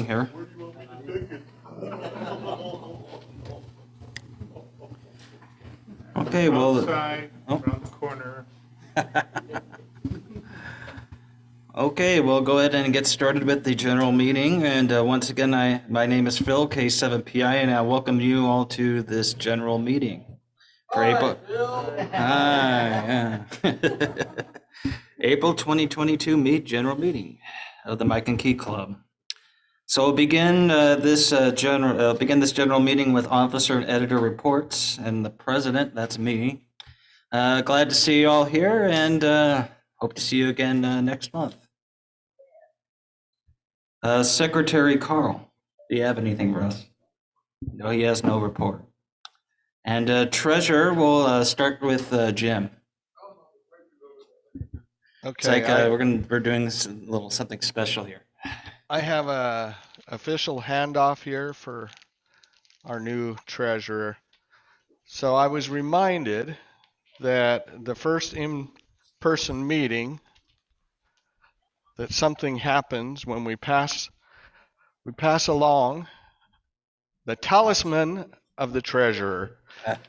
Here. Okay, well, Outside, around the corner. okay, we'll go ahead and get started with the general meeting. And once again, my name is Phil, K7PI, and I welcome you all to this general meeting for April. Hi, yeah. April 2022 general meeting of the Mike and Key Club. So we'll begin this general meeting with officer and editor reports, and the president, that's me. Glad to see you all here, and hope to see you again next month. Secretary Carl, do you have anything for us? No, he has no report. And treasurer, we'll start with Jim. Okay, It's like we're doing this little something special here. I have a official handoff here for our new treasurer. So I was reminded that the first in-person meeting that something happens when we pass along the talisman of the treasurer,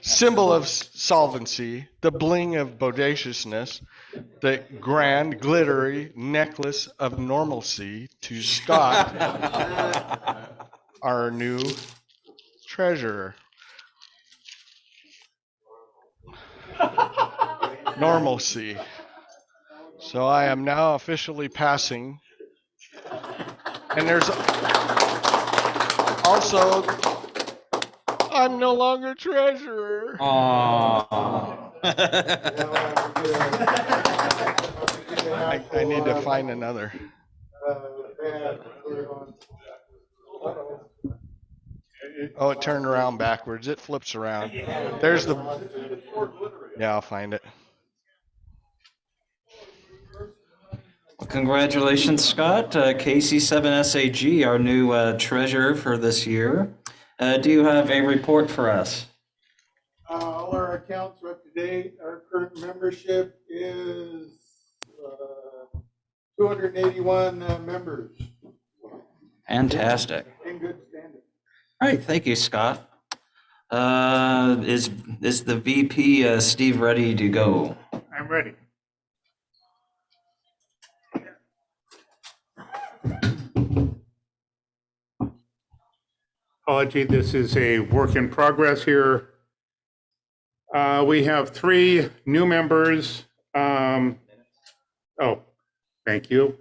symbol of solvency, the bling of bodaciousness, the grand glittery necklace of normalcy to Scott, our new treasurer. Normalcy. So I am now officially passing. And there's also, I'm no longer treasurer. Aww. I need to find another. Oh, it turned around backwards. It flips around. There's the... Yeah, I'll find it. Congratulations, Scott. KC7SAG, our new treasurer for this year. Do you have a report for us? All our accounts are up to date. Our current membership is 281 members. Fantastic. In good standing. All right, thank you, Scott. Is the VP Steve ready to go? I'm ready. Apology, this is a work in progress here. We have 3 new members. Thank you.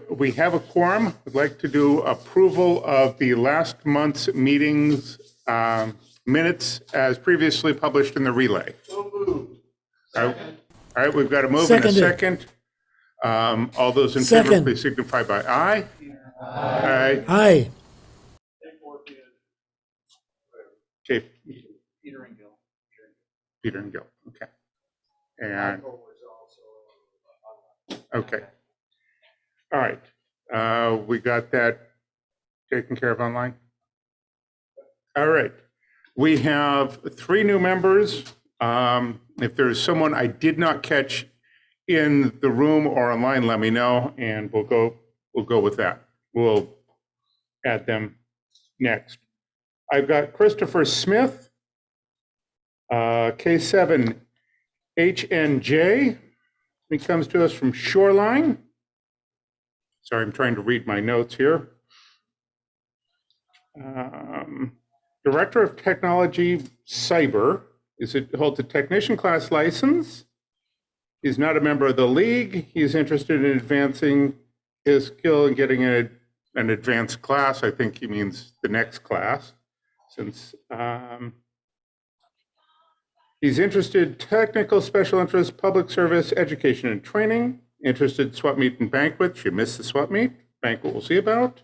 We have a quorum. I'd like to do approval of the last month's meetings minutes as previously published in the relay. So moved. All right, we've got a move and a second. All those in favor, please signify by aye. Aye. Aye. Okay. Peter and Gil. Okay. And okay. All right. We got that taken care of online. All right. We have 3 new members. If there's someone I did not catch in the room or online, let me know, and we'll go with that. We'll add them next. I've got Christopher Smith, K7 HNJ. He comes to us from Shoreline. Sorry, I'm trying to read my notes here. Director of Technology Cyber. Holds a technician class license. He's not a member of the league. He's interested in advancing his skill and getting an advanced class. I think he means the next class, since he's interested technical special interest, public service, education and training. Interested swap meet and banquet. You missed the swap meet. Banquet we'll see about.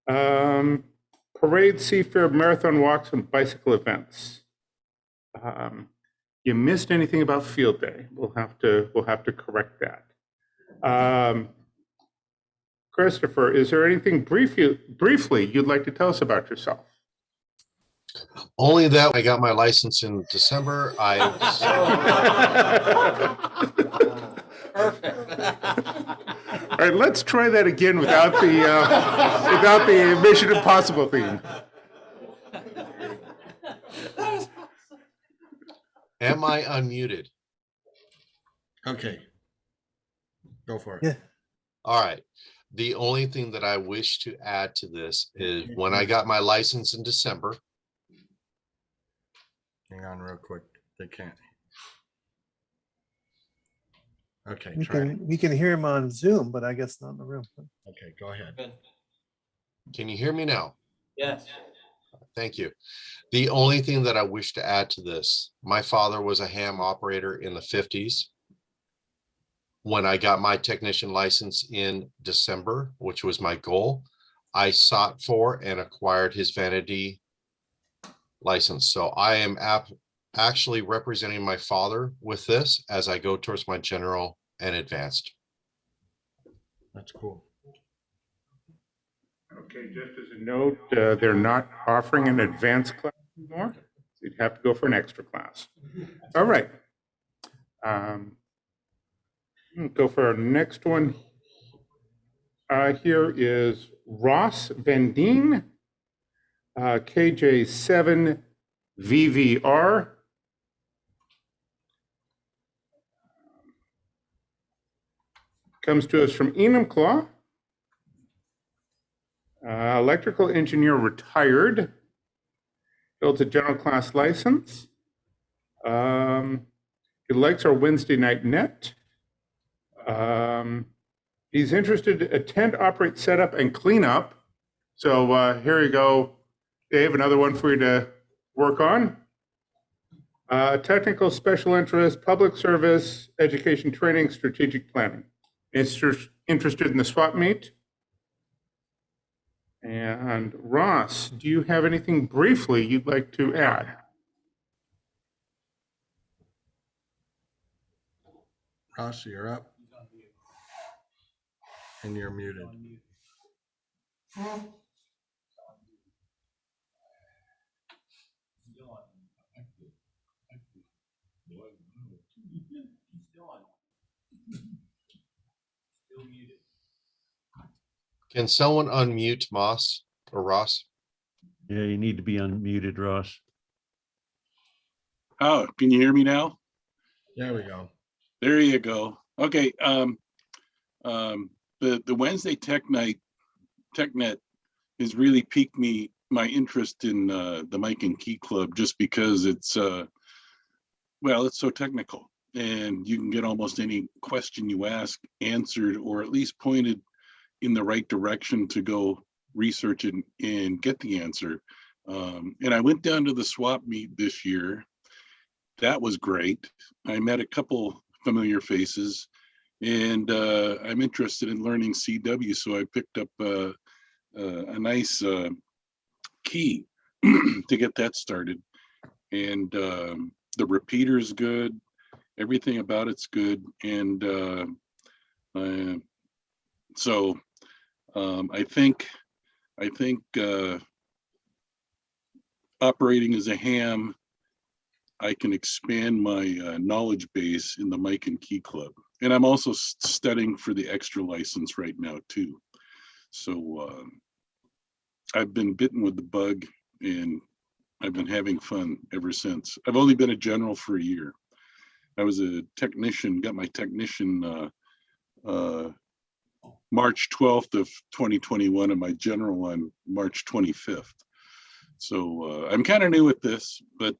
Parade, seafair, marathon walks, and bicycle events. You missed anything about field day. We'll have to correct that. Christopher, is there anything briefly you'd like to tell us about yourself? Only that I got my license in December. Perfect. All right, let's try that again without the Mission Impossible theme. Am I unmuted? Okay. Go for it. Yeah. All right. The only thing that I wish to add to this is when I got my license in December, Hang on real quick. They can't. Okay, We try it. can hear him on Zoom, but I guess not in the room. Okay, go ahead. can you hear me now? Yes. Thank you. The only thing that I wish to add to this, my father was a ham operator in the 50s. When I got my technician license in December, which was my goal, I sought for and acquired his vanity license. So I am actually representing my father with this as I go towards my general and advanced. That's cool. Okay, just as a note, they're not offering an advanced class anymore. So you'd have to go for an extra class. All right. Go for our next one. Here is Ross Van Deen, KJ7 VVR. Comes to us from Enumclaw. Electrical engineer retired. Builds a general class license. He likes our Wednesday night net. He's interested to attend, operate, set up, and clean up. So here you go, Dave, another one for you to work on. Technical special interest, public service, education training, strategic planning. Interested in the swap meet? And Ross, do you have anything briefly you'd like to add? Ross, you're up. And you're muted. Can someone unmute Moss or Ross? Yeah, you need to be unmuted, Ross. Oh, can you hear me now? There we go. There you go. Okay. The Wednesday TechNet has really piqued my interest in the Mike and Key Club, just because it's it's so technical, and you can get almost any question you ask answered, or at least pointed in the right direction to go research and get the answer. And I went down to the swap meet this year. That was great. I met a couple familiar faces, and I'm interested in learning CW, so I picked up a nice key to get that started. And the repeater is good. Everything about it's good. And so I think operating as a ham, I can expand my knowledge base in the Mike and Key Club. And I'm also studying for the extra license right now too. So I've been bitten with the bug, and I've been having fun ever since. I've only been a general for a year. I was a technician, got my technician March 12th of 2021, and my general on March 25th. So I'm kind of new at this, but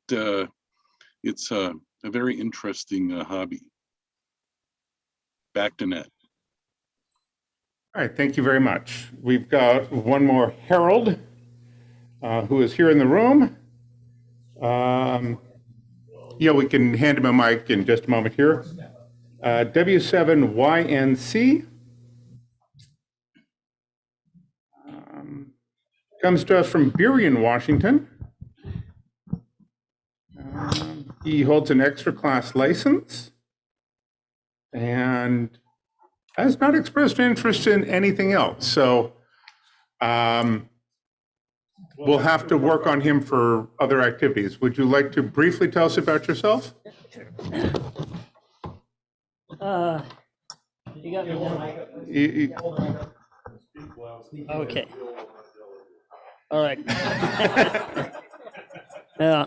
it's a very interesting hobby. Back to net. All right, thank you very much. We've got one more Harold, who is here in the room. We can hand him a mic in just a moment here. W7YNC. Comes to us from Burien, Washington. He holds an extra class license and has not expressed interest in anything else. So we'll have to work on him for other activities. Would you like to briefly tell us about yourself? You got me now? You- Okay. All right. Yeah.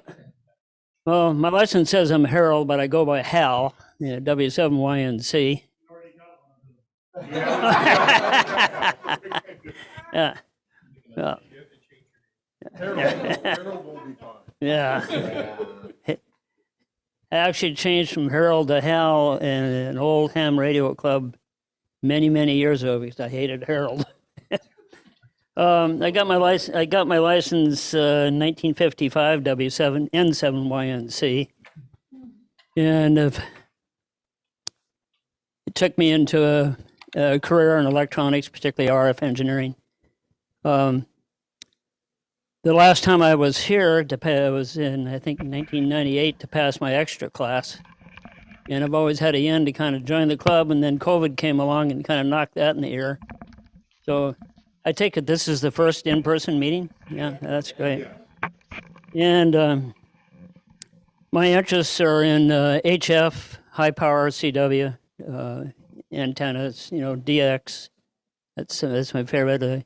Well, my license says I'm Harold, but I go by Hal, W7YNC. Yeah. Yeah. Yeah. I actually changed from Harold to Hal in an old ham radio club many, many years ago because I hated Harold. I got my license. I got my license 1955 W7 N7YNC, and it took me into a career in electronics, particularly RF engineering. The last time I was here was in, I think, 1998 to pass my extra class. And I've always had a yen to kind of join the club, and then COVID came along and kind of knocked that in the air. So I take it this is the first in-person meeting? Yeah, that's great. And my interests are in HF, high power CW, antennas, DX. That's my favorite.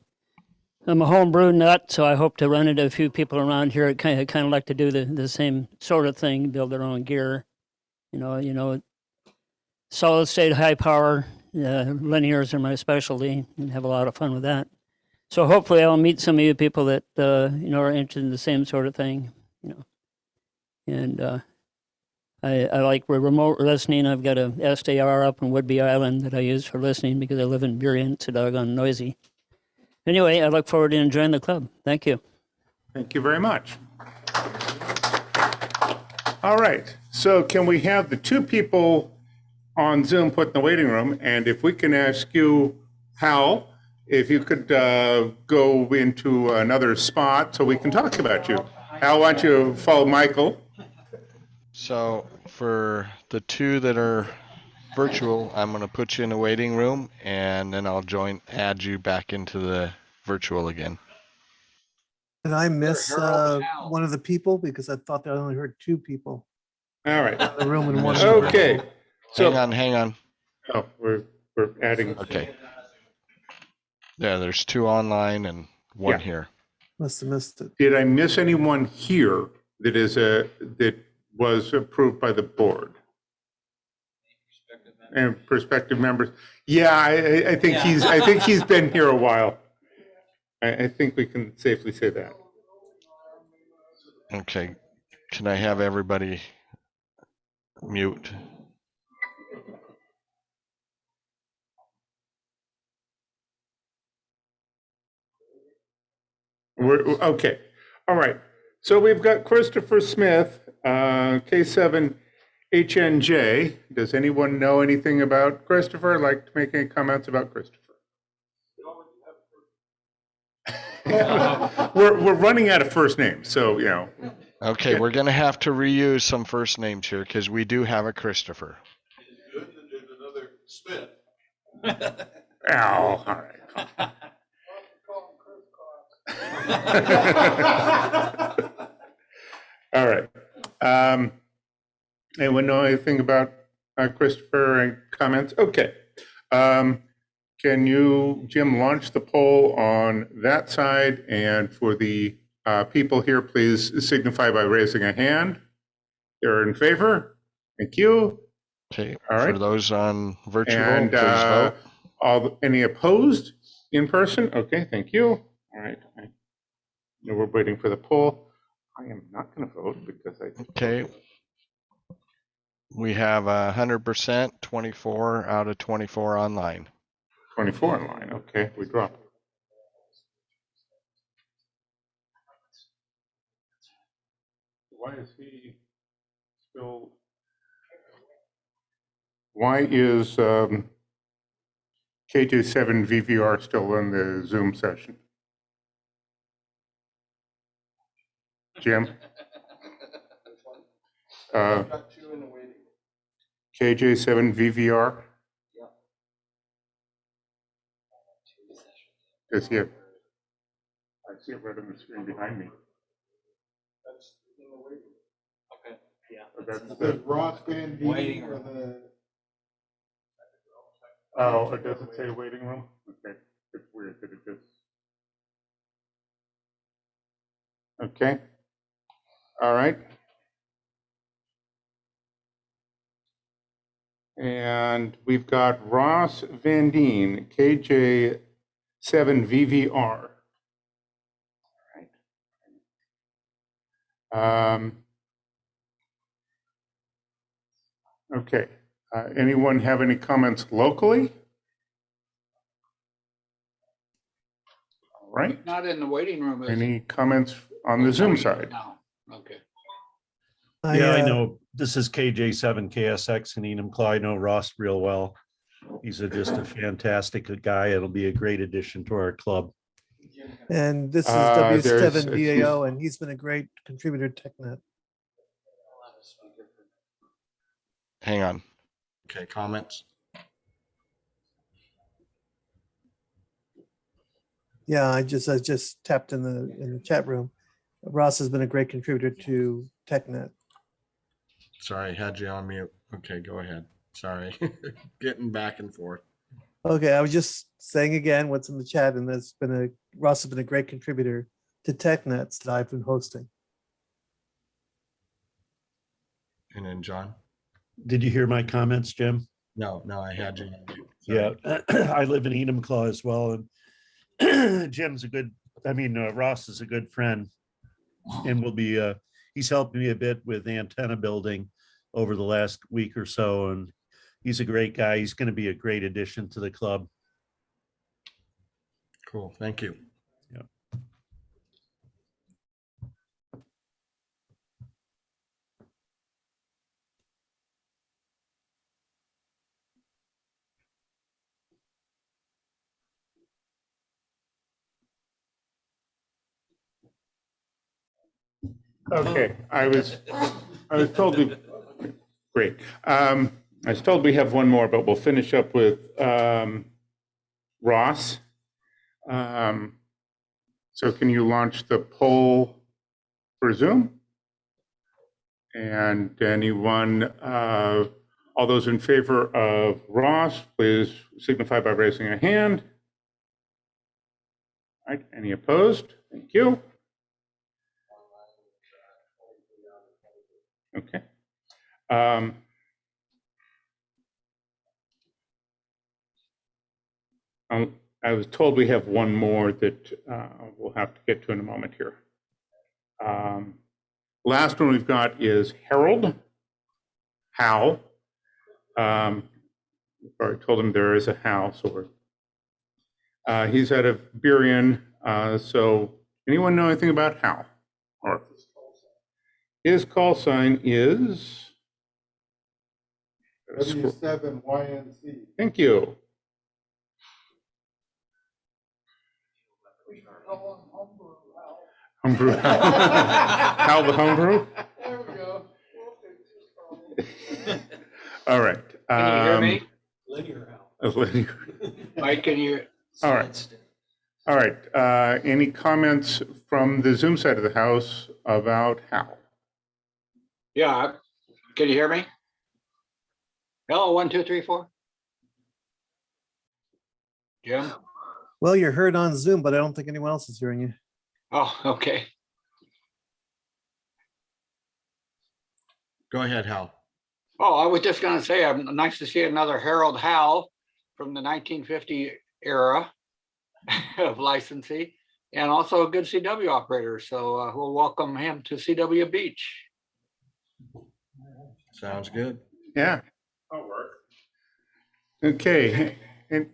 I'm a homebrew nut, so I hope to run into a few people around here that kind of like to do the same sort of thing, build their own gear. Solid state, high power, linears are my specialty, and have a lot of fun with that. So hopefully I'll meet some of you people that are interested in the same sort of thing. And I like remote listening. I've got a SDR up in Woodby Island that I use for listening because I live in Burien. It's a doggone noisy. Anyway, I look forward to enjoying the club. Thank you. Thank you very much. All right, so can we have the two people on Zoom put in the waiting room? And if we can ask you, Hal, if you could go into another spot so we can talk about you. Hal, why don't you follow Michael? So for the two that are virtual, I'm going to put you in the waiting room, and then I'll add you back into the virtual again. Did I miss one of the people? Because I thought that I only heard two people All right, in the room and one. okay. So, Hang on. oh, we're adding. Okay. Yeah, there's two online and one Yeah. here. Must have missed it. Did I miss anyone here that was approved by the board? And prospective members? Yeah, I think he's been here a while. I think we can safely say that. Okay. Can I have everybody mute? Okay. All right. So we've got Christopher Smith, K7 HNJ. Does anyone know anything about Christopher? Like to make any comments about Christopher? We're running out of first names, so. Okay, we're going to have to reuse some first names here because we do have a Christopher. Oh, all right. All right. Anyone know anything about Christopher and comments? Okay. Can you, Jim, launch the poll on that side? And for the people here, please signify by raising a hand. They're in favor. Thank you. Okay. All right. For those on virtual, And please vote. any opposed in person? Okay, thank you. All right. No, we're waiting for the poll. I am not going to vote because I. Okay. We have 100%, 24 out of 24 online. 24 online. Okay, we dropped. Why is he still? Why is K27 VVR still in the Zoom session? Jim? KJ7 VVR? Does he have? I see it right on the screen behind me. That's in the waiting. Okay, yeah. Oh, that's It says Ross Van Dien for the. Oh, does it say waiting room? Okay, it's weird that it just. Okay. All right. And we've got Ross Van Deen, KJ7VVR. Okay. Anyone have any comments locally? All right. Not in the waiting room. Is Any comments on the Zoom side? No. Okay. Yeah, I know. This is KJ7KSX in Enumclaw. I know Ross real well. He's just a fantastic guy. It'll be a great addition to our club. And this is There's- W7VAO, and he's been a great contributor to TechNet. Hang on. Okay, comments? Yeah, I just tapped in the chat room. Ross has been a great contributor to TechNet. Sorry, had you on mute. Okay, go ahead. Sorry. Getting back and forth. Okay, I was just saying again what's in the chat, and Ross has been a great contributor to TechNets that I've been hosting. And then John? Did you hear my comments, Jim? No, I had you on mute. Yeah, Sorry. I live in Enumclaw as well. And Ross is a good friend and will be, he's helped me a bit with antenna building over the last week or so. And he's a great guy. He's going to be a great addition to the club. Cool. Thank you. Yeah. Okay, I was told great. I was told we have one more, but we'll finish up with Ross. So can you launch the poll for Zoom? And anyone, all those in favor of Ross, please signify by raising a hand. All right, any opposed? Thank you. Okay. I was told we have one more that we'll have to get to in a moment here. Last one we've got is Harold Howe. I've already told him there is a Howe, so he's out of Burien. So anyone know anything about Howe? Or his call sign is W7YNC. Thank you. Homebrew. Hal the homebrew? There we go. All right. Can you hear me? Linear. Mike, can you? All right. All right. Any comments from the Zoom side of the house about Hal? Yeah. Can you hear me? Hello, 1, 2, 3, 4. Jim? Well, you're heard on Zoom, but I don't think anyone else is hearing you. Oh, okay. Go ahead, Hal. Oh, I was just going to say, nice to see another Harold Howe from the 1950 era of licensee, and also a good CW operator. So we'll welcome him to CW Beach. Sounds good. Yeah. That'll work. Okay. And,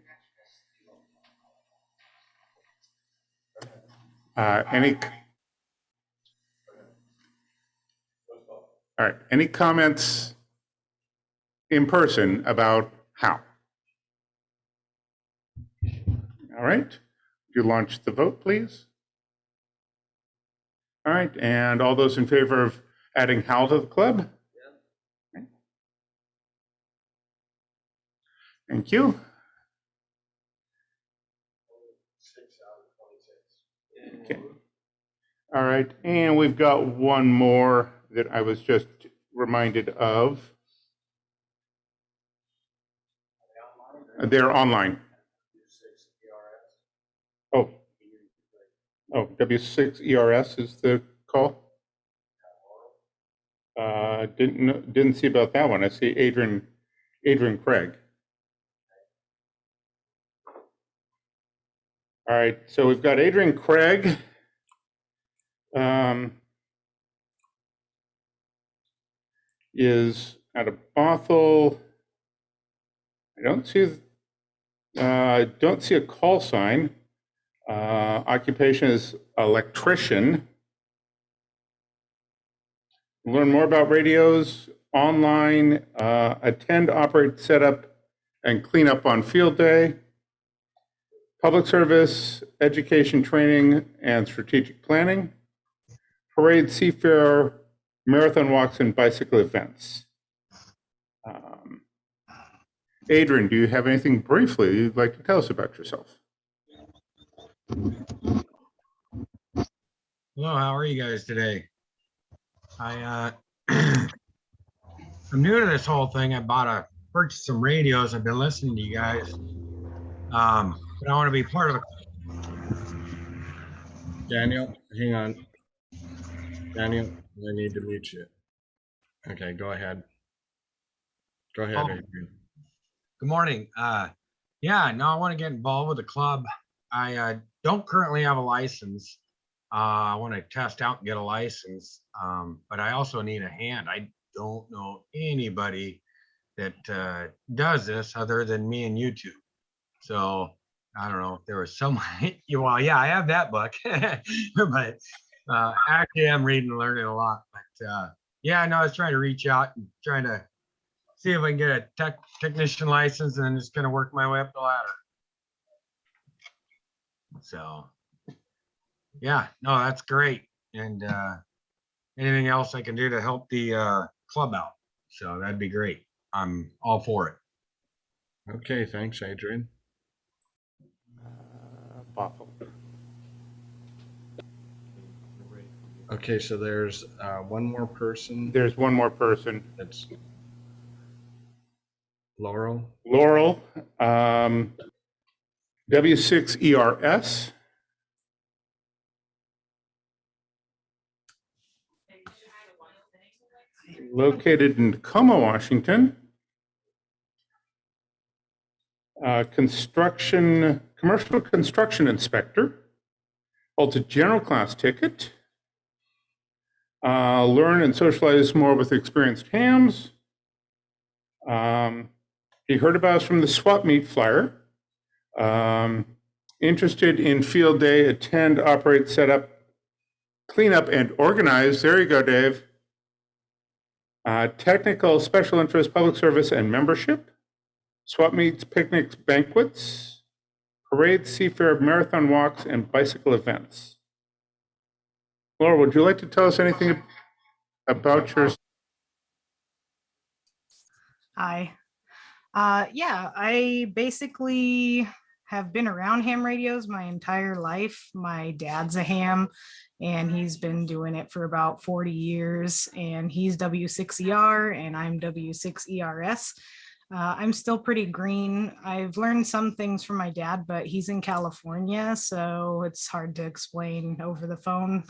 all right. Any comments in person about Hal? All right. Would you launch the vote, please? All right. And all those in favor of adding Hal to the club? Yeah. Okay. Thank you. 6 out of 26. Okay. All right. And we've got one more that I was just reminded of. They're online. Oh, W6 ERS is the call. Didn't see about that one. I see Adrian Craig. All right, so we've got Adrian Craig. Is at a brothel. I don't see a call sign. Occupation is electrician. Learn more about radios online. Attend, operate, set up, and clean up on field day. Public service, education, training, and strategic planning. Parade, seafair, marathon walks, and bicycle events. Adrian, do you have anything briefly you'd like to tell us about yourself? Hello, how are you guys today? I'm new to this whole thing. Purchased some radios. I've been listening to you guys. But I want to be part of it. Daniel, hang on. Daniel, I need to mute you. Okay, go ahead. Go ahead, Adrian. Good morning. Yeah, no, I want to get involved with the club. I don't currently have a license. I want to test out and get a license, but I also need a hand. I don't know anybody that does this other than me and you two. So I don't know if there was someone. Well, yeah, I have that book, but actually I'm reading and learning a lot. But yeah, no, I was trying to reach out and trying to see if I can get a technician license, and then just gonna work my way up the ladder. So yeah, no, that's great. And anything else I can do to help the club out, so that'd be great. I'm all for it. Okay, thanks, Adrian. Okay, so there's one more person. There's one more person. That's Laurel. Laurel, W6 ERS. Located in Tacoma, Washington. Commercial construction inspector. Holds a general class ticket. Learn and socialize more with experienced hams. He heard about us from the swap meet flyer. Interested in field day, attend, operate, set up, clean up, and organize. There you go, Dave. Technical, special interest, public service, and membership. Swap meets, picnics, banquets, parades, seafair, marathon walks, and bicycle events. Laura, would you like to tell us anything about your? Hi. Yeah, I basically have been around ham radios my entire life. My dad's a ham, and he's been doing it for about 40 years, and he's W6ER and I'm W6ERS. I'm still pretty green. I've learned some things from my dad, but he's in California, so it's hard to explain over the phone.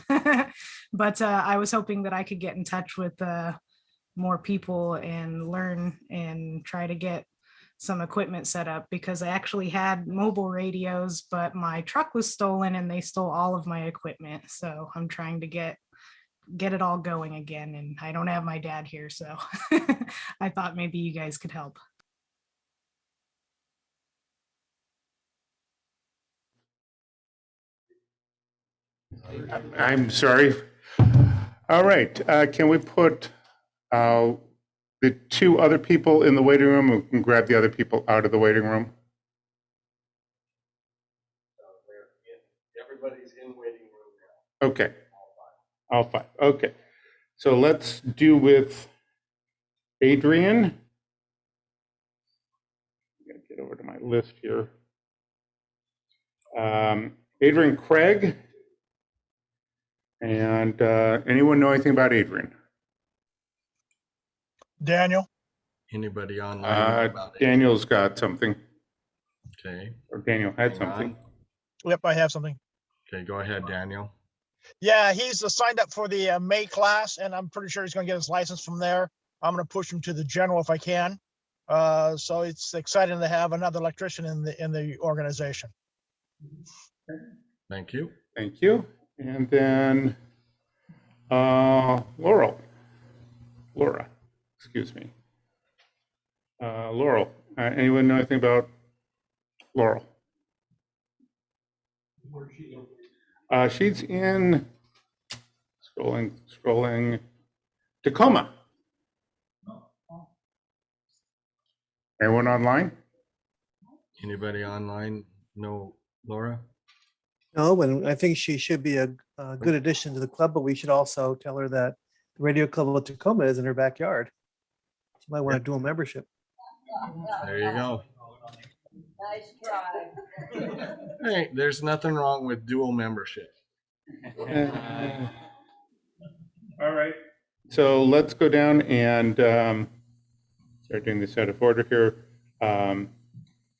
But I was hoping that I could get in touch with more people and learn and try to get some equipment set up, because I actually had mobile radios, but my truck was stolen and they stole all of my equipment. So I'm trying to get it all going again, and I don't have my dad here, so I thought maybe you guys could help. I'm sorry. All right, can we put the two other people in the waiting room? We can grab the other people out of the waiting room. Everybody's in waiting room now. Okay. All five. Okay. So let's do with Adrian. I'm going to get over to my list here. Adrian Craig. And anyone know anything about Adrian? Daniel. Anybody online? Daniel's got something. Okay. Or Daniel had hang something. on. Yep, I have something. Okay, go ahead, Daniel. Yeah, he's signed up for the May class, and I'm pretty sure he's going to get his license from there. I'm going to push him to the general if I can. So it's exciting to have another electrician in the organization. Thank you. Thank you. And then Laura, excuse me. Laurel, anyone know anything about Laurel? She's in, scrolling, Tacoma. Anyone online? Anybody online know Laura? No, and I think she should be a good addition to the club, but we should also tell her that the Radio Club of Tacoma is in her backyard. She might want to do a membership. There you go. Nice try. Hey, there's nothing wrong with dual membership. All right. So let's go down and start doing this out of order here.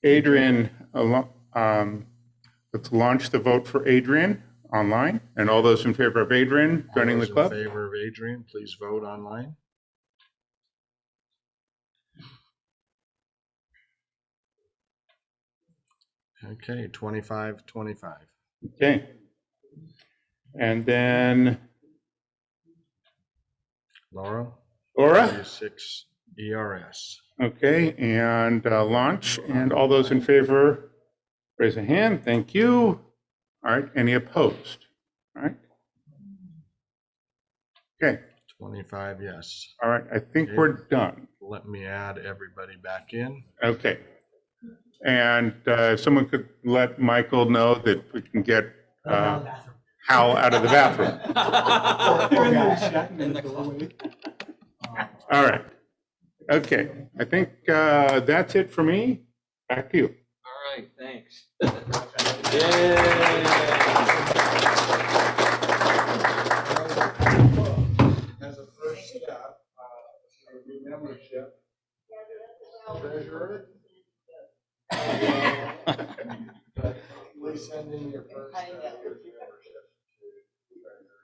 Adrian, let's launch the vote for Adrian online. And all those in favor of Adrian joining the club? In favor of Adrian, please vote online. Okay, 25-25. Okay. And then Laura? Laura? 6 ERS. Okay, and launch. And all those in favor, raise a hand. Thank you. All right, any opposed? All right. Okay. 25, yes. All right, I think we're done. Let me add everybody back in. Okay. And if someone could let Michael know that we can get Howe out of the bathroom. All right. Okay, I think that's it for me. Back to you. All right, thanks. Yay. As a first step, new membership, treasurer. Please send in your first membership to treasurer.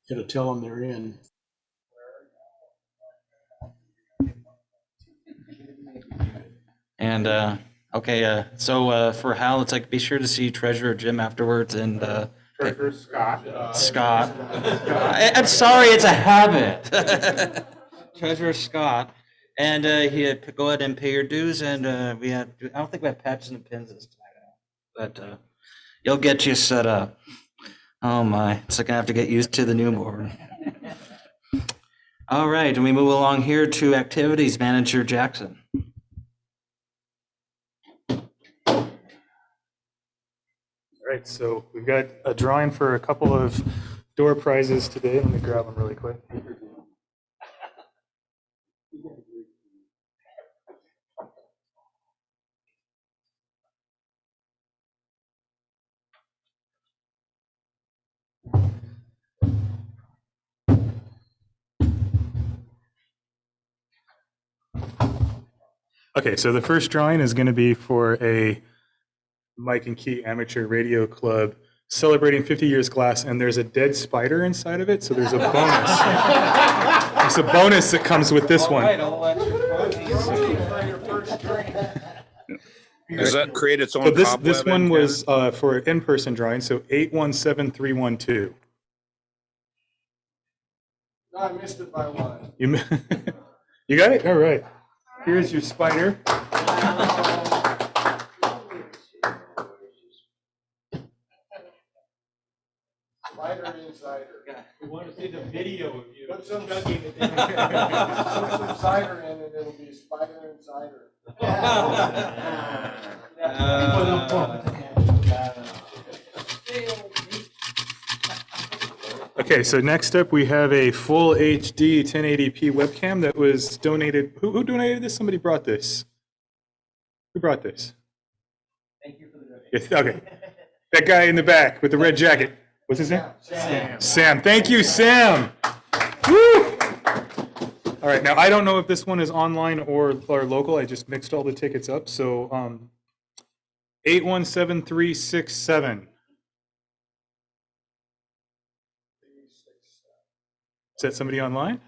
Gotta tell them they're in. And okay, so for Hal, it's like be sure to see Treasurer Jim afterwards and Treasurer Scott. Scott. I'm sorry, it's a habit. Treasurer Scott, and he had go ahead and pay your dues, and we had I don't think we have patches and pins this time, but you'll get you set up. Oh my, it's like I have to get used to the new board. All right, and we move along here to activities manager Jackson. All right, so we've got a drawing for a couple of door prizes today. Let me grab them really quick. Okay, so the first drawing is going to be for a Mike and Key Amateur Radio Club celebrating 50 years glass, and there's a dead spider inside of it, so there's a bonus. There's a bonus that comes with this one. Does that create its own So this cobweb one antenna? was for an in-person drawing, so 817312. I missed it by one. You got it? All right. Here's your spider. Spider insider. We want to see the video of you. Put some cider in and it'll be spider insider. Okay, so next up we have a full HD 1080p webcam that was donated. Who donated this? Somebody brought this. Who brought this? Thank you for the donation. Yes, okay. That guy in the back with the red jacket. What's his name? Sam. Sam. Thank you, Sam. Woo! All right, now I don't know if this one is online or local. I just mixed all the tickets up. So 817367. Is that somebody online?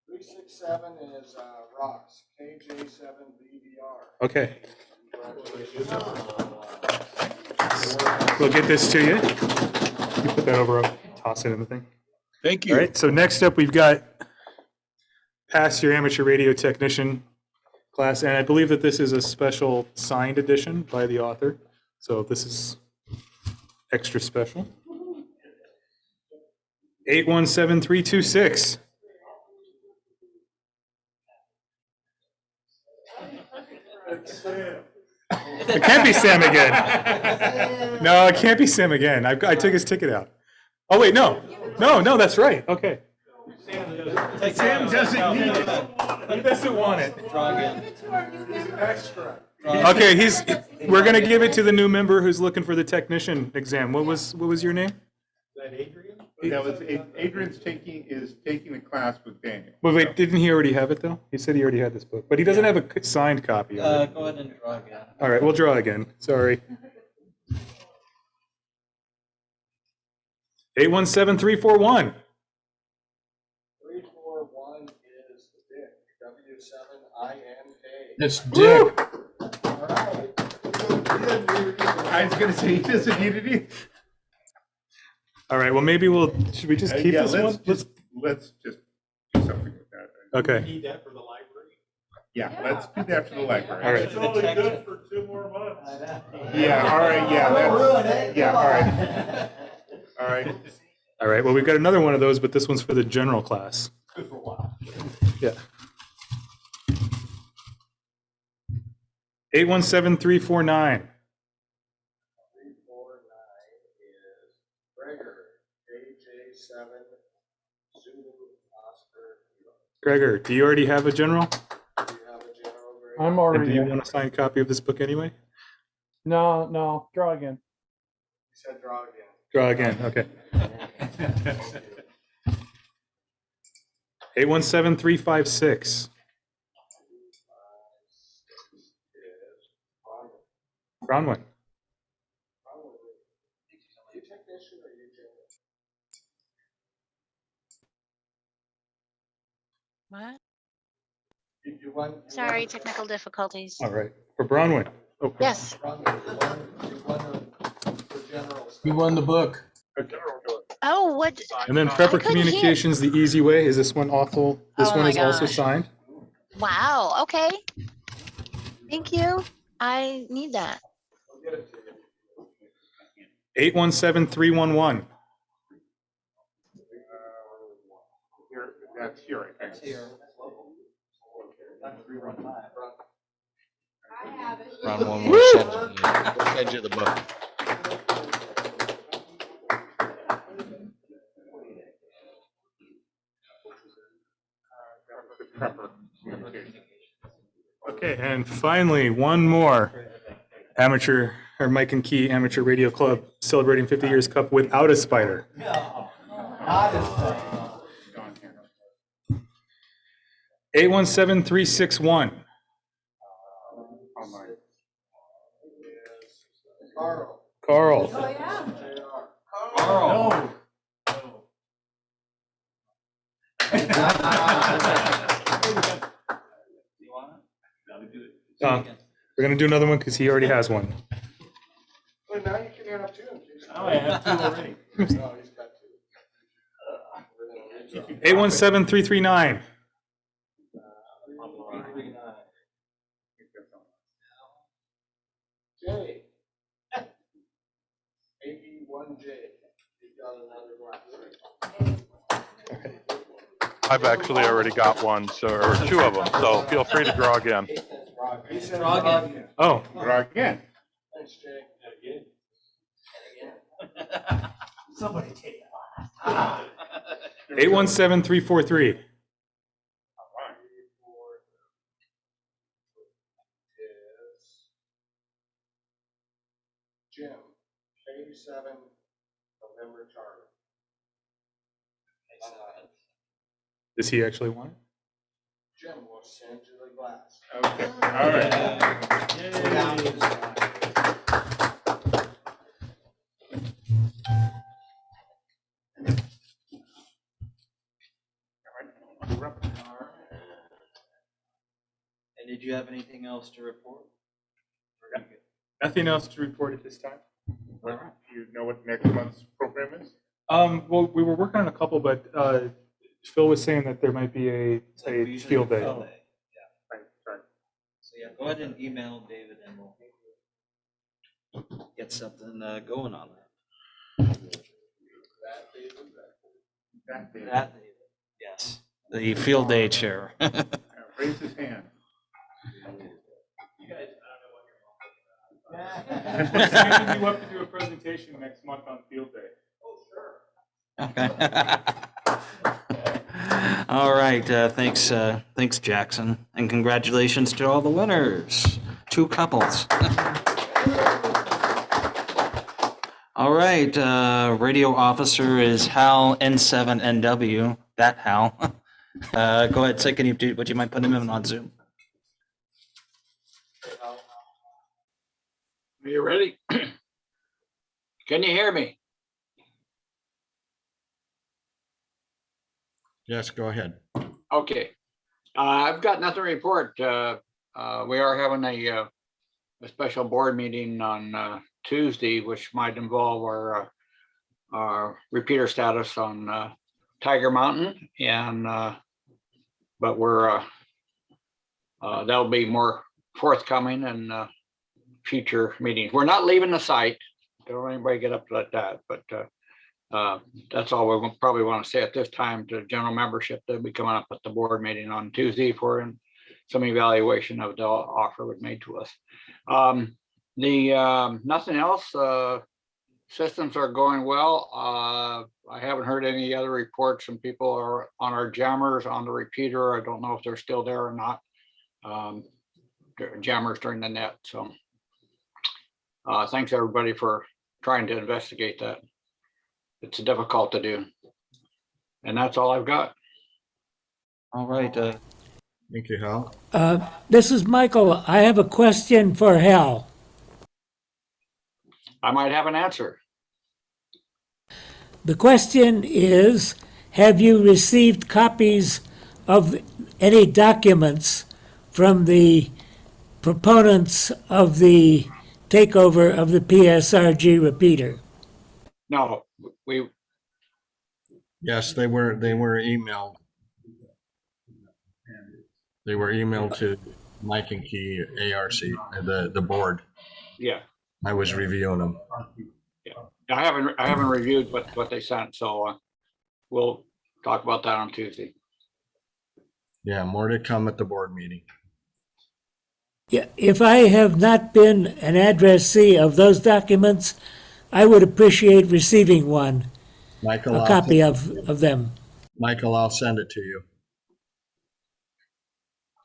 367 is Ross, KJ7BBR. Okay. We'll get this to you. You put that over, toss it in the thing. Thank you. All right, so next up, we've got Pass Your Amateur Radio Technician class, and I believe that this is a special signed edition by the author. So this is extra special. 817326. It can't be Sam again. No, it can't be Sam again. I took his ticket out. Oh, wait, no. No, that's right. Okay. Sam doesn't need it. He doesn't want it. Draw again. Okay, we're going to give it to the new member who's looking for the technician exam. What was your name? That was Adrian's taking the class with Daniel. Wait, didn't he already have it though? He said he already had this book, but he doesn't have a signed copy of it. Go ahead and draw again. All right, we'll draw again. Sorry. 817341. 341 is Dick, W7INK. It's Dick. All right. I was gonna say, he doesn't need it either. All right, well, maybe should we just keep this one? Let's just do something with that. Okay. Need that for the library? Yeah, let's do that for the library. All right. It's only good for 2 more months. Yeah, all right, yeah, all right. All right. All right, well, we've got another one of those, but this one's for the general class. Good for a while. Yeah. 817349. 349 is Gregor, KJ7 Zulu Oscar. Gregor, do you already have a general? Do you have a general, Gregor? I'm And already. do you want a signed copy of this book anyway? No, draw again. You said draw again. Draw again, okay. 817356. Bronwyn. You technician or you general? What? You won. Sorry, technical difficulties. All right, for Bronwyn. Oh, Yes. You won for general stuff. You won the book. Oh, what? And then I Prepper couldn't hear. Communications, The Easy Way. Is this one awful? This Oh one my is also gosh. signed. Wow. Okay. Thank you. I need that. 817311. Here, that's here, I think. Round one, we'll send you the book. Prepper communication. Okay, and finally, one more amateur, or Mike and Key Amateur Radio Club celebrating 50 years cup without a spider. Not as fun. 817361. Carl. Carl. Oh, yeah. Carl. We're going to do another one because he already has one. Well, now you can have two. Oh, I have 2 already. No, he's got 2. 817339. J. 81J. You've got another glass. I've actually already got one, so, or 2 of them, so feel free to draw again. Draw again. Oh, Draw again. Thanks, Jay. Somebody take it. 817343. Jim, K7 November Charlie. Does he actually want it? Jim will send you the glass. Okay, all right. And did you have anything else to report? Nothing else to report at this time. Do you know what next month's program is? Well, we were working on a couple, but Phil was saying that there might be a field day. Field day. So yeah, go ahead and email David and we'll get something going on that. That, yes, the field day chair. Raise his hand. We're signing you up to do a presentation next month on field day. Okay. All right, thanks Jackson, and congratulations to all the winners, 2 couples. All right, radio officer is Howe N7NW, that Howe. Go ahead, say, would you mind putting him in on Zoom? Are you ready? Can you hear me? Yes, go ahead. Okay. I've got nothing to report. We are having a special board meeting on Tuesday, which might involve our repeater status on Tiger Mountain, and but we're that'll be more forthcoming in future meetings. We're not leaving the site. Don't let anybody get upset at that, but that's all we probably want to say at this time to general membership. They'll be coming up at the board meeting on Tuesday for some evaluation of the offer was made to us. Nothing else. Systems are going well. I haven't heard any other reports. Some people are on our jammers on the repeater. I don't know if they're still there or not. Jammers during the net. So thanks everybody for trying to investigate that. It's difficult to do. And that's all I've got. All right. Thank you, Hal. This is Michael. I have a question for Hal. I might have an answer. The question is, have you received copies of any documents from the proponents of the takeover of the PSRG repeater? No, Yes, they were emailed. They were emailed to Mike and Key ARC, the board. Yeah. I was reviewing them. Yeah. I haven't reviewed what they sent, so we'll talk about that on Tuesday. Yeah, more to come at the board meeting. Yeah, if I have not been an addressee of those documents, I would appreciate receiving one, Michael, a copy of them. Michael, I'll send it to you.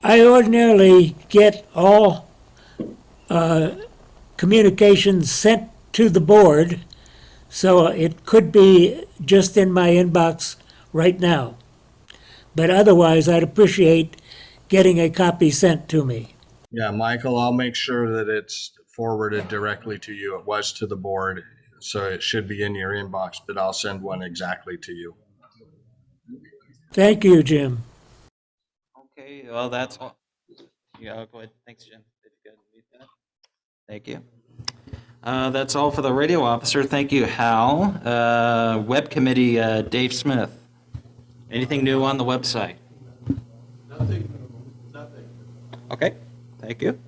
I ordinarily get all communications sent to the board, so it could be just in my inbox right now. But otherwise, I'd appreciate getting a copy sent to me. Yeah, Michael, I'll make sure that it's forwarded directly to you. It was to the board, so it should be in your inbox, but I'll send one exactly to you. Thank you, Jim. Okay, well, that's all. Yeah, go ahead. Thanks, Jim. Did you guys read that? Thank you. That's all for the radio officer. Thank you, Hal. Web committee, Dave Smith. Anything new on the website? Nothing. Okay, thank you.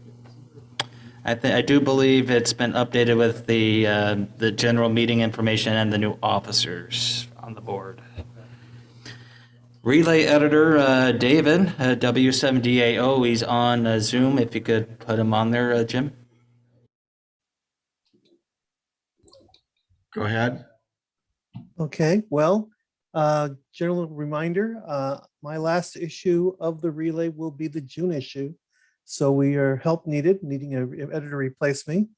I do believe it's been updated with the general meeting information and the new officers on the board. Relay editor, David, W7DAO, he's on Zoom. If you could put him on there, Jim. Go ahead. Okay, well, general reminder, my last issue of the Relay will be the June issue. So we are help needed, needing an editor to replace me.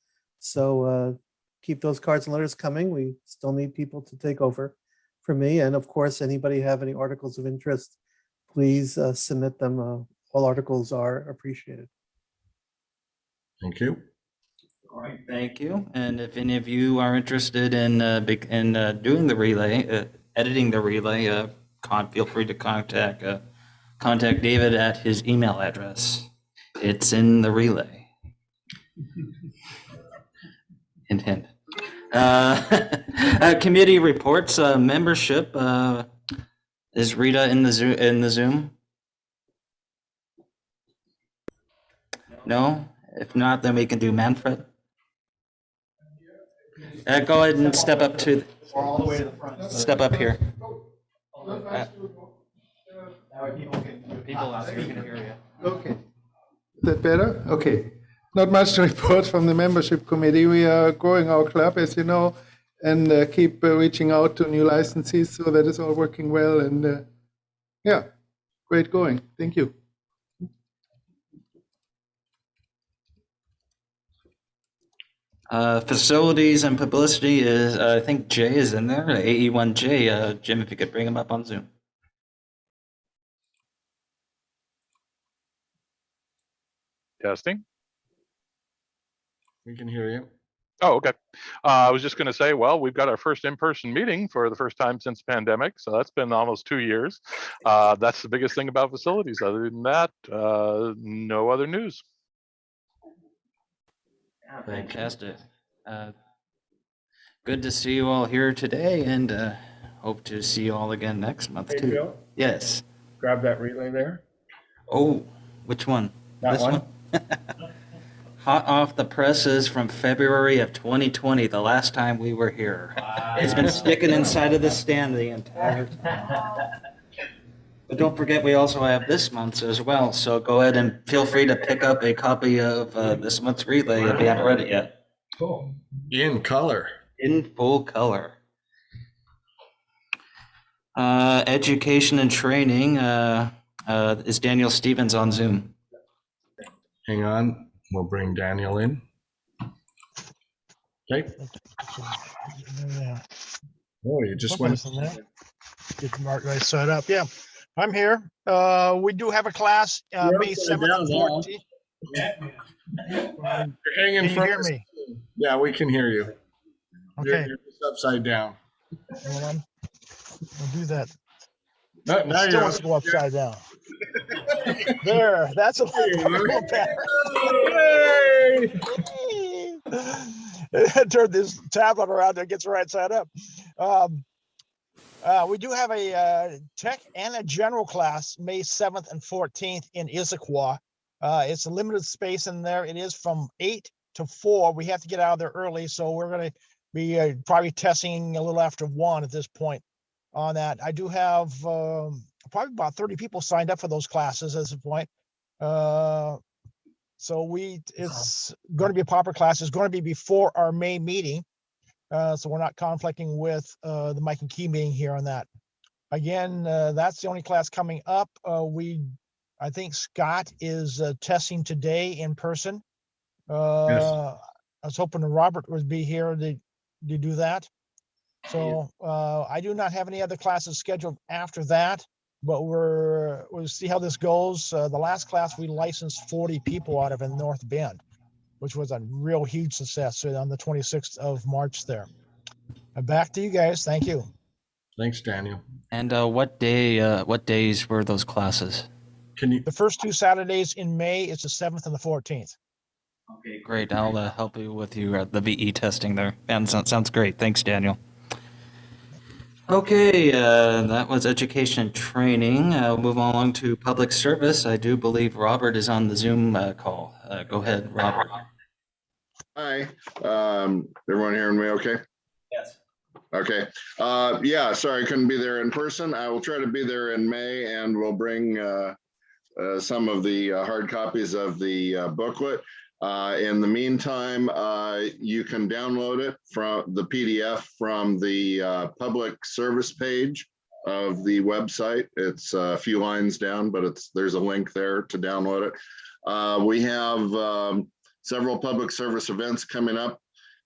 So keep those cards and letters coming. We still need people to take over for me. And of course, anybody have any articles of interest, please submit them all articles are appreciated. Thank you. All right, thank you. And if any of you are interested in doing the relay, editing the relay, feel free to contact David at his email address. It's in the relay. Hint, hint. Committee reports, membership. Is Rita in the Zoom? No? If not, then we can do Manfred. Go ahead and step up to, All the way to the front. step up here. That way people can hear you. Okay. Is that better? Okay. Not much to report from the membership committee. We are growing our club, as you know, and keep reaching out to new licensees. So that is all working well. And yeah, great going. Thank you. Facilities and publicity is, I think Jay is in there, AE1J. Jim, if you could bring him up on Zoom. Testing. We can hear you. Oh, okay. I was just going to say, well, we've got our first in-person meeting for the first time since pandemic, so that's been almost 2 years. That's the biggest thing about facilities. Other than that, no other news. Fantastic. Good to see you all here today, and hope to see you all again next month Hey, too. Bill? Yes. Grab that relay there. Oh, which one? That This one? Hot off the presses from February of 2020, the last time we were here. It's been sticking inside of the stand the entire time. But don't forget, we also have this month's as well. So go ahead and feel free to pick up a copy of this month's relay if you haven't read it yet. Cool. In color. In full color. Education and training. Is Daniel Stevens on Zoom? Hang on. We'll bring Daniel in. Okay. Oh, you just went. Get Mark right set up. Yeah, I'm here. We do have a class May 7th and 14th. You're hanging Can you from hear us. me? Yeah, we can hear you. Okay. You're just upside down. Hold on. We'll do that. No, It now still you're wants to go upside down. There, that's a little better. Turn this tablet around, it gets right side up. We do have a tech and a general class May 7th and 14th in Issaquah. It's a limited space in there. It is from 8 to 4. We have to get out of there early, so we're going to be probably testing a little after 1 at this point on that. I do have probably about 30 people signed up for those classes at this point. So it's going to be a proper class. It's going to be before our May meeting. So we're not conflicting with the Mike and Key meeting here on that. Again, that's the only class coming up. I think Scott is testing today in person. Yes. I was hoping that Robert would be here to do that. So I do not have any other classes scheduled after that, but we'll see how this goes. The last class we licensed 40 people out of in North Bend, which was a real huge success on the 26th of March there. Back to you guys. Thank you. Thanks, Daniel. And what days were those classes? The first 2 Saturdays in May is the 7th and the 14th. Okay, great. I'll help you with the VE testing there. And sounds great. Thanks, Daniel. Okay, that was education and training. We'll move along to public service. I do believe Robert is on the Zoom call. Go ahead, Robert. Hi, everyone hearing me okay? Yes. Okay, yeah, sorry, I couldn't be there in person. I will try to be there in May, and we'll bring some of the hard copies of the booklet. In the meantime, you can download it from the PDF from the public service page of the website. It's a few lines down, but there's a link there to download it. We have several public service events coming up,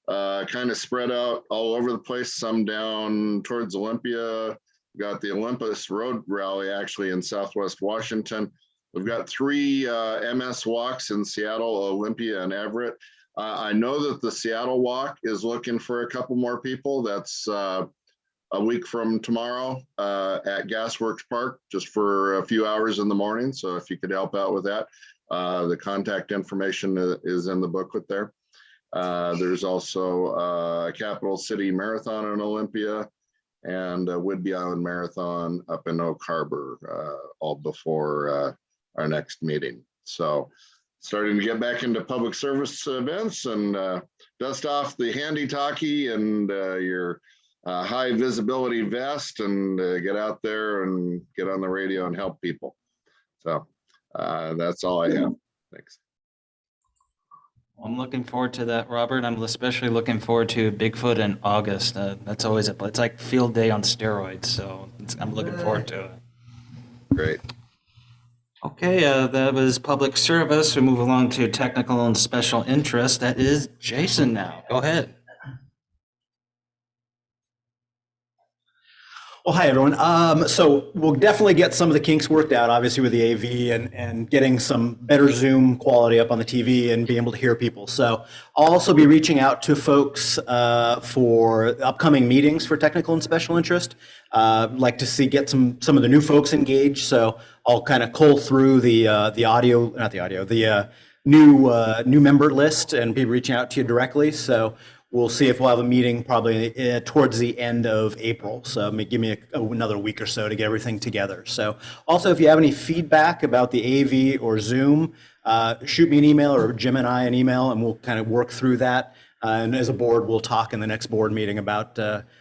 kind of spread out all over the place, some down towards Olympia. We got the Olympus Road Rally actually in Southwest Washington. We've got 3 MS walks in Seattle, Olympia, and Everett. I know that the Seattle walk is looking for a couple more people. That's a week from tomorrow at Gasworks Park, just for a few hours in the morning. So if you could help out with that, the contact information is in the booklet there. There's also a Capital City Marathon in Olympia and a Whidbey Island Marathon up in Oak Harbor, all before our next meeting. So starting to get back into public service events and dust off the handy talkie and your high visibility vest and get out there and get on the radio and help people. So that's all I have. Thanks. I'm looking forward to that, Robert. I'm especially looking forward to Bigfoot in August. That's always it's like field day on steroids, so I'm looking forward to it. Great. Okay, that was public service. We move along to technical and special interest. That is Jason now. Go ahead. Well, hi, everyone. So we'll definitely get some of the kinks worked out, obviously, with the AV and getting some better Zoom quality up on the TV and being able to hear people. So I'll also be reaching out to folks for upcoming meetings for technical and special interest. Like to get some of the new folks engaged. So I'll kind of cull through the audio, not the audio, the new member list and be reaching out to you directly. So we'll see if we'll have a meeting probably towards the end of April. So give me another week or so to get everything together. So also, if you have any feedback about the AV or Zoom, shoot me an email or Jim and I an email, and we'll kind of work through that. And as a board, we'll talk in the next board meeting about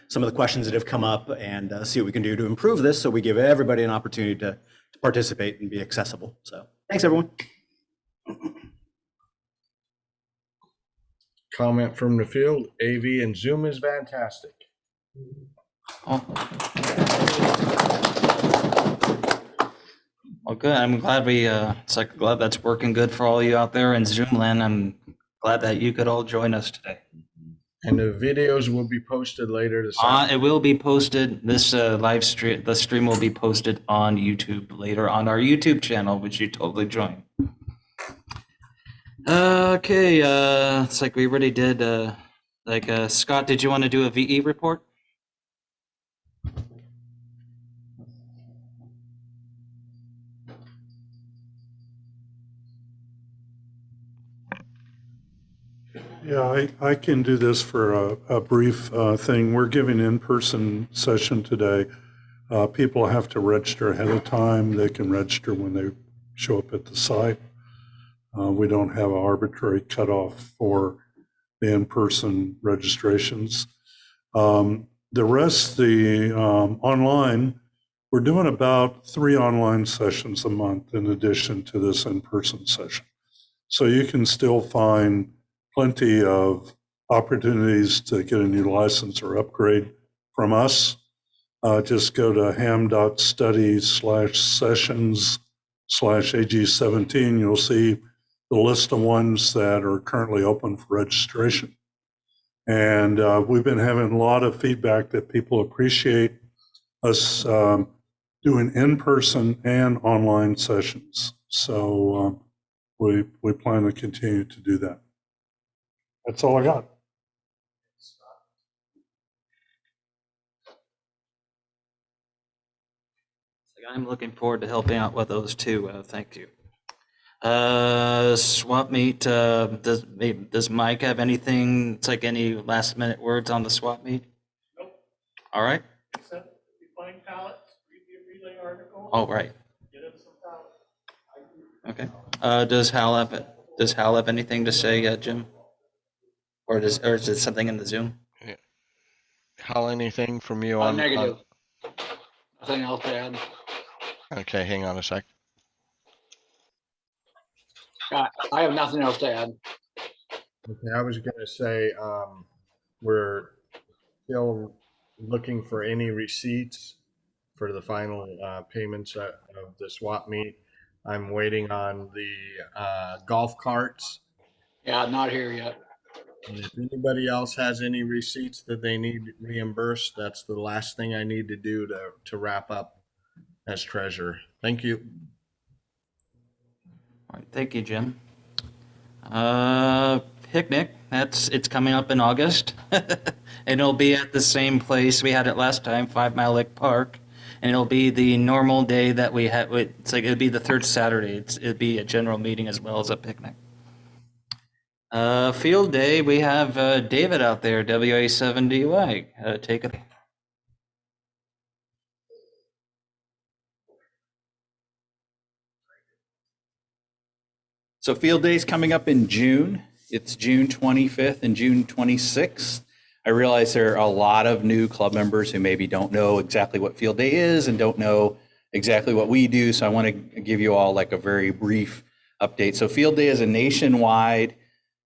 some of the questions that have come up and see what we can do to improve this so we give everybody an opportunity to participate and be accessible. So thanks, everyone. Comment from the field, AV and Zoom is fantastic. Oh. Well, good. I'm glad glad that's working good for all you out there in Zoom land. I'm glad that you could all join us today. And the videos will be posted later this It will be posted. This live stream, the stream will be posted on YouTube later on our YouTube channel, which you totally join. Okay, it's like we already did. Scott, did you want to do a VE report? Yeah, I can do this for a brief thing. We're giving in-person session today. People have to register ahead of time. They can register when they show up at the site. We don't have an arbitrary cutoff for the in-person registrations. The rest, online, we're doing about 3 online sessions a month in addition to this in-person session. So you can still find plenty of opportunities to get a new license or upgrade from us. Just go to ham.study/sessions/AG17. You'll see the list of ones that are currently open for registration. And we've been having a lot of feedback that people appreciate us doing in-person and online sessions. So we plan to continue to do that. That's all I got. I'm looking forward to helping out with those too. Thank you. Swap meet. Does Mike have anything? It's like any last minute words on the swap meet? Nope. All right. Except if you find pallets, read the relay article. Oh, right. Get him some pallets. Okay. Does Hal have anything to say yet, Jim? Or is it something in the Zoom? Yeah. Hal, anything from you on? Negative. Nothing else to add. Okay, hang on a sec. I have nothing else to add. Okay, I was going to say we're still looking for any receipts for the final payments of the swap meet. I'm waiting on the golf carts. Yeah, not here yet. And if anybody else has any receipts that they need reimbursed, that's the last thing I need to do to wrap up as treasurer. Thank you. right, thank you, Jim. Picnic, it's coming up in August. And it'll be at the same place we had it last time, 5 Mile Lake Park. And it'll be the normal day that we had, it's like, it'll be the third Saturday. It'll be a general meeting as well as a picnic. Field day, we have David out there, WA7DY. Take it. So field days coming up in June. It's June 25th and June 26th. I realize there are a lot of new club members who maybe don't know exactly what field day is and don't know exactly what we do. So I want to give you all like a very brief update. So field day is a nationwide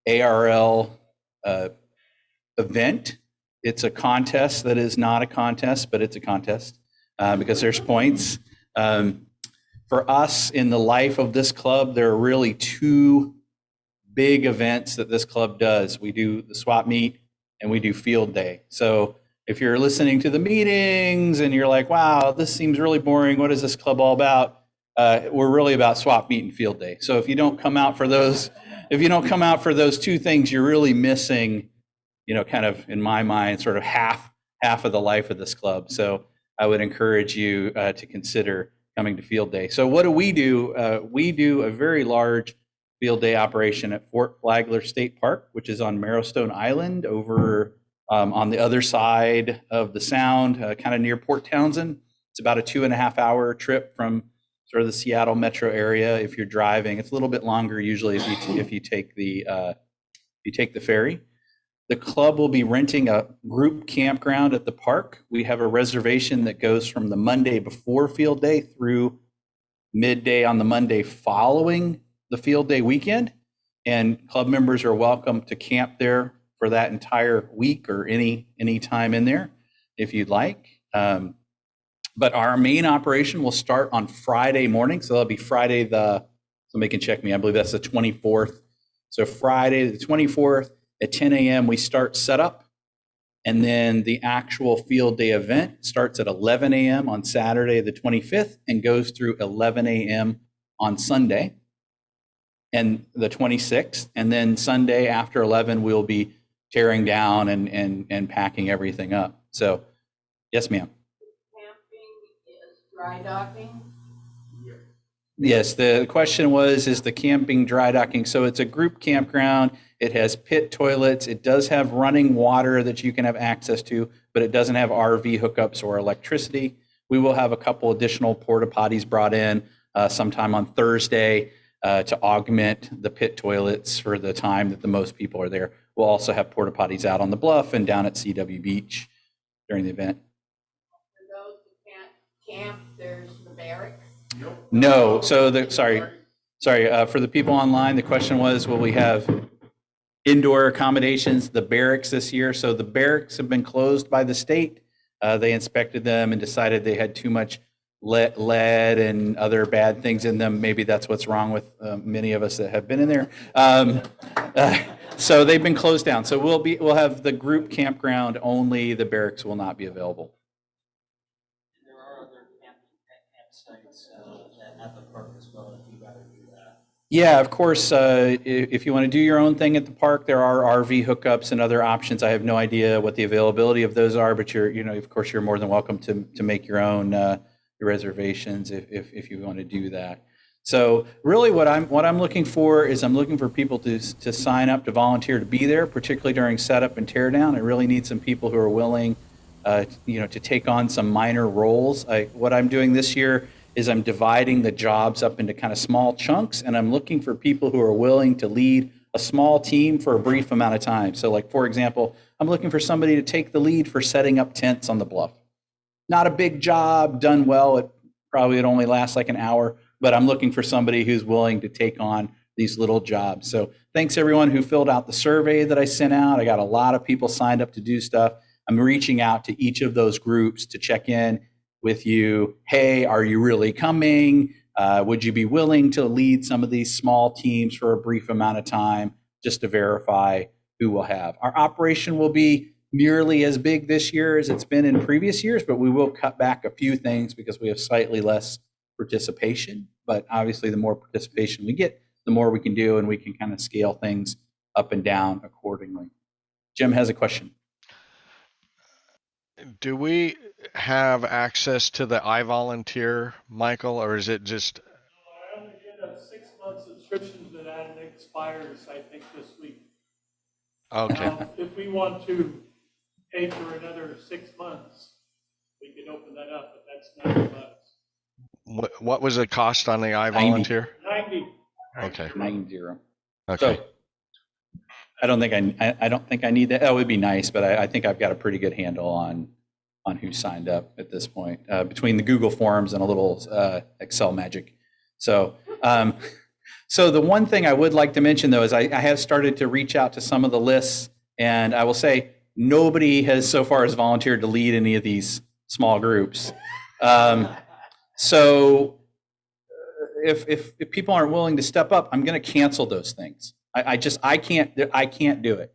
ARL event. It's a contest that is not a contest, but it's a contest because there's points. For us in the life of this club, there are really two big events that this club does. We do the swap meet and we do field day. So if you're listening to the meetings and you're like, wow, this seems really boring, what is this club all about? We're really about swap meet and field day. So if you don't come out for those, two things, you're really missing, kind of in my mind, sort of half of the life of this club. So I would encourage you to consider coming to field day. So what do? We do a very large field day operation at Fort Flagler State Park, which is on Marrowstone Island over on the other side of the Sound, kind of near Port Townsend. It's about a 2.5 hour trip from sort of the Seattle metro area. If you're driving, it's a little bit longer usually if you take the ferry. The club will be renting a group campground at the park. We have a reservation that goes from the Monday before field day through midday on the Monday following the field day weekend. And club members are welcome to camp there for that entire week or any time in there if you'd like. But our main operation will start on Friday morning. So that'll be Friday somebody can check me, I believe that's the 24th. So Friday the 24th at 10 a.m. we start setup. And then the actual field day event starts at 11 a.m. on Saturday the 25th and goes through 11 a.m. on Sunday and the 26th. And then Sunday after 11, we'll be tearing down and packing everything up. So, yes, ma'am. Dry docking? Yes, the question was, is the camping dry docking? So it's a group campground. It has pit toilets. It does have running water that you can have access to, but it doesn't have RV hookups or electricity. We will have a couple additional porta potties brought in sometime on Thursday to augment the pit toilets for the time that the most people are there. We'll also have porta potties out on the bluff and down at CW Beach during the event. For those who can't camp, there's the barracks. No, so sorry, for the people online, the question was, will we have indoor accommodations, the barracks this year? So the barracks have been closed by the state. They inspected them and decided they had too much lead and other bad things in them. Maybe that's what's wrong with many of us that have been in there. So they've been closed down. So we'll have the group campground only. The barracks will not be available. There are other campsites at the park as well if you'd rather do that. Yeah, of course. If you want to do your own thing at the park, there are RV hookups and other options. I have no idea what the availability of those are, but of course, you're more than welcome to make your own reservations if you want to do that. So really, what I'm looking for is I'm looking for people to sign up to volunteer to be there, particularly during setup and teardown. I really need some people who are willing, to take on some minor roles. What I'm doing this year is I'm dividing the jobs up into kind of small chunks, and I'm looking for people who are willing to lead a small team for a brief amount of time. So like, for example, I'm looking for somebody to take the lead for setting up tents on the bluff. Not a big job, done well. It only lasts like an hour, but I'm looking for somebody who's willing to take on these little jobs. So thanks everyone who filled out the survey that I sent out. I got a lot of people signed up to do stuff. I'm reaching out to each of those groups to check in with you. Hey, are you really coming? Would you be willing to lead some of these small teams for a brief amount of time just to verify who we'll have? Our operation will be nearly as big this year as it's been in previous years, but we will cut back a few things because we have slightly less participation. But obviously, the more participation we get, the the more we can do, and we can kind of scale things up and down accordingly. Jim has a question. Do we have access to the iVolunteer, Michael, or is it just? I only did a 6-month subscription to that, and it expires, I think, this week. Okay. Now, if we want to pay for another 6 months, we can open that up, but that's $90. What was the cost on the iVolunteer? 90. Okay. 90. Okay. So I don't think I need that. That would be nice, but I think I've got a pretty good handle on who signed up at this point, between the Google Forms and a little Excel magic. So, so the one thing I would like to mention, though, is I have started to reach out to some of the lists, and I will say nobody has so far has volunteered to lead any of these small groups. So if people aren't willing to step up, I'm going to cancel those things. I can't do it.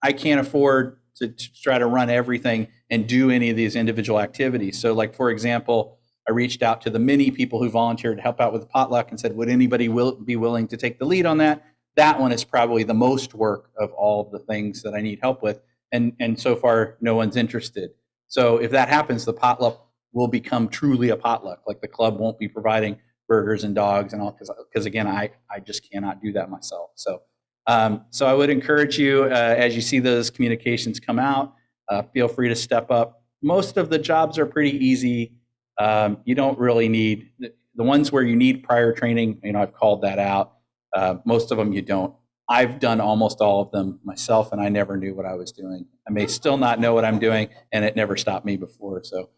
I can't afford to try to run everything and do any of these individual activities. So, like, for example, I reached out to the many people who volunteered to help out with the potluck and said, would anybody be willing to take the lead on that? That one is probably the most work of all of the things that I need help with. And so far, no one's interested. So if that happens, the potluck will become truly a potluck. Like, the club won't be providing burgers and dogs and all, because again, I just cannot do that myself. So so I would encourage you, as you see those communications come out, feel free to step up. Most of the jobs are pretty easy. You don't really need the ones where you need prior training. I've called that out. Most of them you don't. I've done almost all of them myself, and I never knew what I was doing. I may still not know what I'm doing, and it never stopped me before. So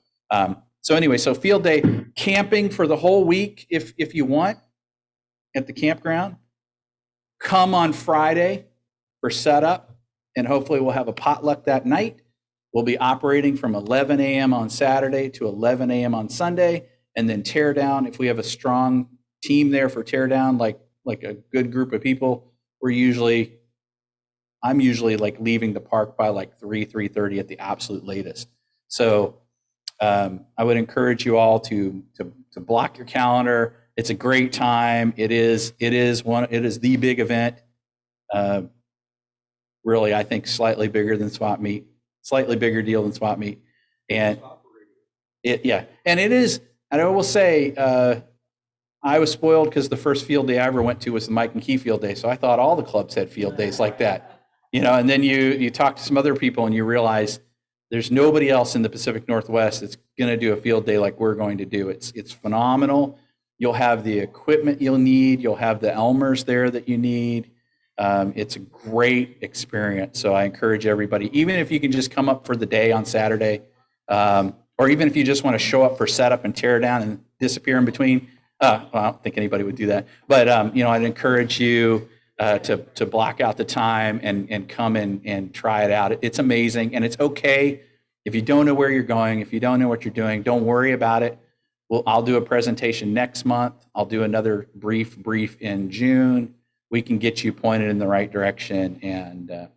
so anyway, so field day camping for the whole week, if you want, at the campground. Come on Friday for setup, and hopefully we'll have a potluck that night. We'll be operating from 11 a.m. on Saturday to 11 a.m. on Sunday, and then tear down. If we have a strong team there for tear down, like a good group of people, I'm usually like leaving the park by like 3:30 at the absolute latest. So I would encourage you all to block your calendar. It's a great time. It is the big event. Really, I think slightly bigger than swap meet, slightly bigger deal than swap meet. And it is, and I will say, I was spoiled because the first field day I ever went to was the Mike and Key field day. So I thought all the clubs had field days like that, and then you talk to some other people and you realize there's nobody else in the Pacific Northwest that's going to do a field day like we're going to do. It's phenomenal. You'll have the equipment you'll need. You'll have the Elmers there that you need. It's a great experience. So I encourage everybody, even if you can just come up for the day on Saturday, or even if you just want to show up for setup and tear down and disappear in between. Well, I don't think anybody would do that. But, I'd encourage you to block out the time and come and try it out. It's amazing. And it's okay if you don't know where you're going, if you don't know what you're doing, don't worry about it. I'll do a presentation next month. I'll do another brief in June. We can get you pointed in the right direction and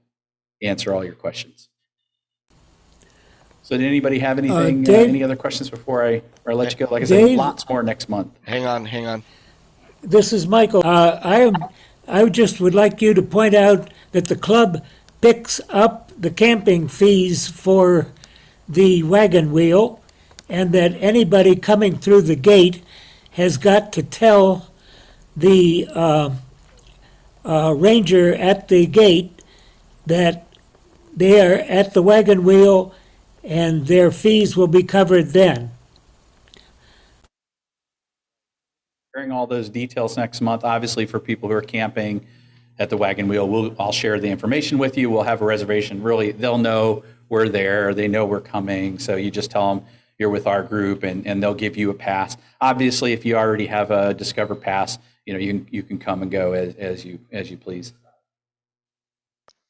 answer all your questions. So did anybody have anything, Dave, any other questions before I let you go? Like I said, Dave, lots more next month. Hang on. This is Michael. I just would like you to point out that the club picks up the camping fees for the wagon wheel, and that anybody coming through the gate has got to tell the ranger at the gate that they are at the wagon wheel and their fees will be covered then. Sharing all those details next month. Obviously, for people who are camping at the wagon wheel, I'll share the information with you. We'll have a reservation. Really, they'll know we're there. They know we're coming. So you just tell them you're with our group, and they'll give you a pass. Obviously, if you already have a Discover pass, you can come and go as you please.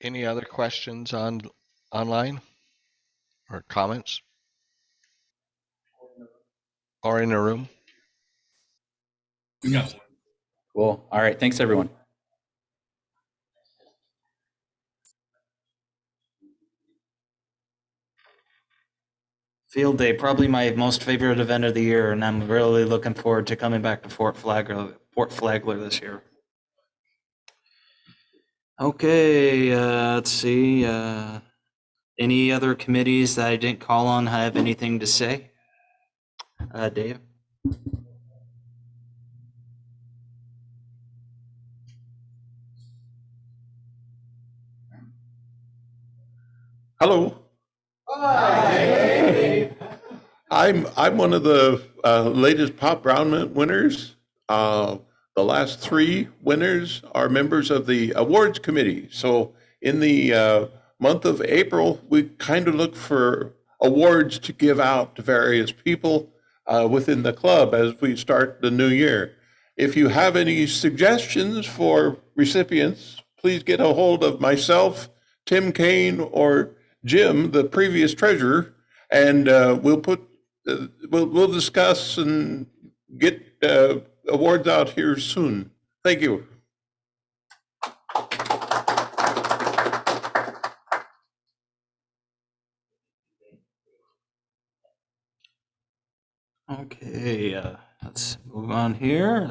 Any other questions online or comments? Or in the room? No. Cool. All right. Thanks, everyone. Field day, probably my most favorite event of the year, and I'm really looking forward to coming back to Fort Flagler this year. Okay, let's see. Any other committees that I didn't call on have anything to say? Dave? Hello. I'm one of the latest Pop Brown winners. The last three winners are members of the awards committee. So in the month of April, we kind of look for awards to give out to various people within the club as we start the new year. If you have any suggestions for recipients, please get a hold of myself, Tim Kane, or Jim, the previous treasurer, and we'll discuss and get awards out here soon. Thank you. Okay, let's move on here.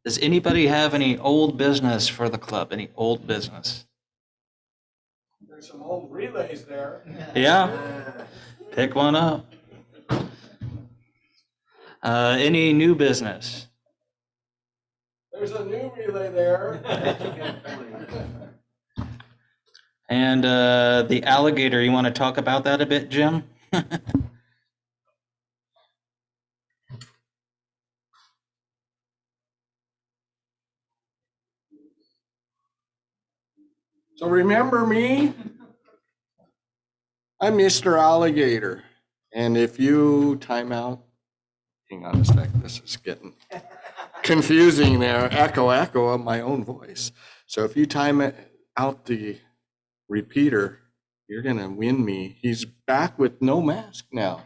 Does anybody have any old business for the club? Any old business? There's some old relays there. Yeah, pick one up. Any new business? There's a new relay there. And the alligator, you want to talk about that a bit, Jim? So remember me? I'm Mr. Alligator. And if you time out, hang on a sec, this is getting confusing there, echo of my own voice. So if you time it out the repeater, you're gonna win me. He's back with no mask now.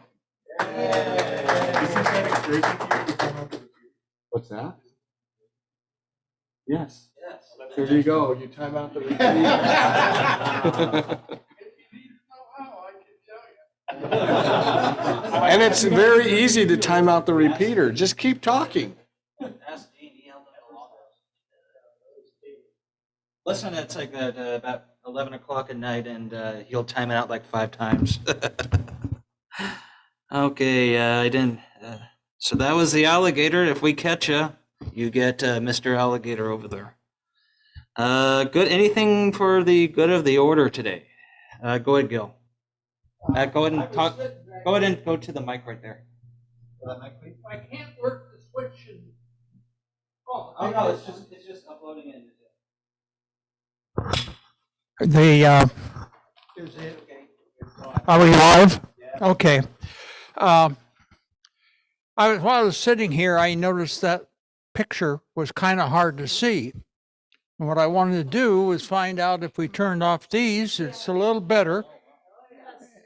What's that? Yes. There you go. You time out the repeater. And it's very easy to time out the repeater. Just keep talking. Listen, it's like at about 11 o'clock at night, and he'll time it out like 5 times. Okay, I didn't. So that was the alligator. If we catch you, you get Mr. Alligator over there. Good. Anything for the good of the order today? Go ahead, Gil. Go ahead and talk. Go ahead and go to the mic right there. I can't work the switch and. Oh no, it's just uploading in. Are we live? Okay. While I was sitting here, I noticed that picture was kind of hard to see. And what I wanted to do was find out if we turned off these, it's a little better.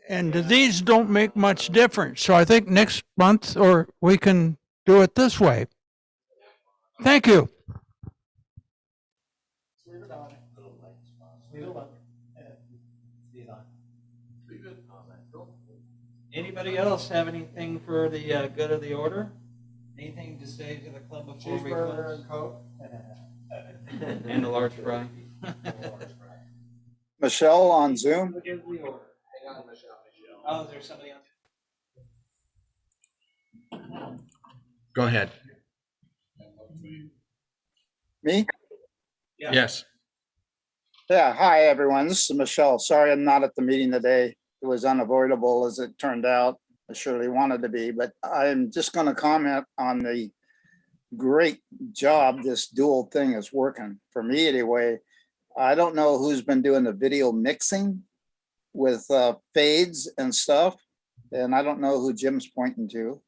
And these don't make much difference. So I think next month or we can do it this way. Thank you. Anybody else have anything for the good of the order? Anything to say to the club before we close? and Coke. And a large fry. Michelle on Zoom. Hang on, Michelle. Oh, is there somebody else? Go ahead. Me? Yes. Yeah. Hi, everyone. This is Michelle. Sorry, I'm not at the meeting today. It was unavoidable as it turned out. I surely wanted to be, but I'm just going to comment on the great job this dual thing is working for me anyway. I don't know who's been doing the video mixing with fades and stuff, and I don't know who Jim's pointing to.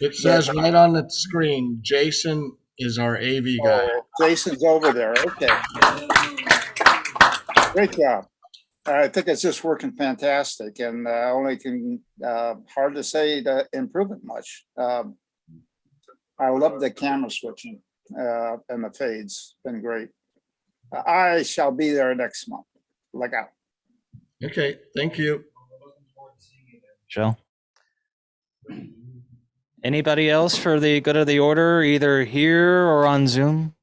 It says right on the screen, Jason is our AV guy. Oh, Jason's over there. Okay. Great job. I think it's just working fantastic, and only can hard to say to improve it much. I love the camera switching and the fades. Been great. I shall be there next month. Look out. Okay, thank you. Joe? Anybody else for the good of the order, either here or on Zoom?